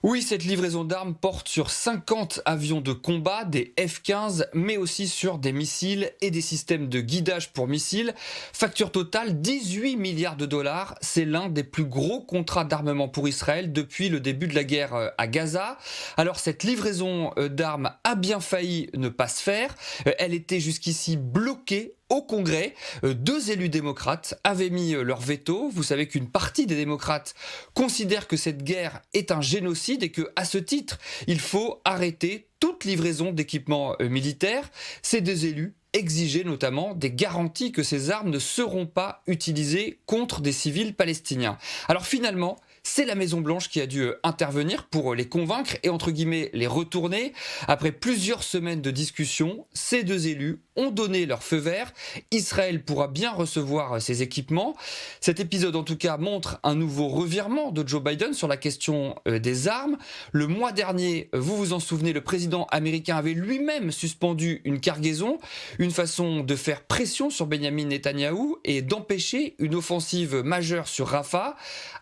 Oui, cette livraison d'armes porte sur 50 avions de combat, des F-15, mais aussi sur des missiles et des systèmes de guidage pour missiles. Facture totale, 18 milliards de dollars. C'est l'un des plus gros contrats d'armement pour Israël depuis le début de la guerre à Gaza. Alors cette livraison d'armes a bien failli ne pas se faire. Elle était jusqu'ici bloquée au Congrès. Deux élus démocrates avaient mis leur veto. Vous savez qu'une partie des démocrates considère que cette guerre est un génocide et que, à ce titre, il faut arrêter toute livraison d'équipements militaires. Ces deux élus exigeaient notamment des garanties que ces armes ne seront pas utilisées contre des civils palestiniens. Alors finalement, c'est la Maison-Blanche qui a dû intervenir pour les convaincre et entre guillemets les retourner. Après plusieurs semaines de discussion, ces deux élus ont donné leur feu vert. Israël pourra bien recevoir ces équipements. Cet épisode en tout cas montre un nouveau revirement de Joe Biden sur la question des armes. Le mois dernier, vous vous en souvenez, le président américain avait lui-même suspendu une cargaison, une façon de faire pression sur Benjamin Netanyahou et d'empêcher une offensive majeure sur Rafah.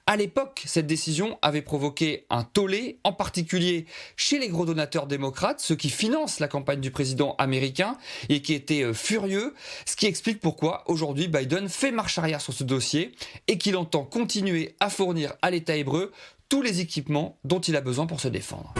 À l'époque, cette décision avait provoqué un tollé, en particulier chez les gros donateurs démocrates, ceux qui financent la campagne du président américain et qui étaient furieux, ce qui explique pourquoi aujourd'hui Biden fait marche arrière sur ce dossier et qu'il entend continuer à fournir à l'État hébreu tous les équipements dont il a besoin pour se défendre.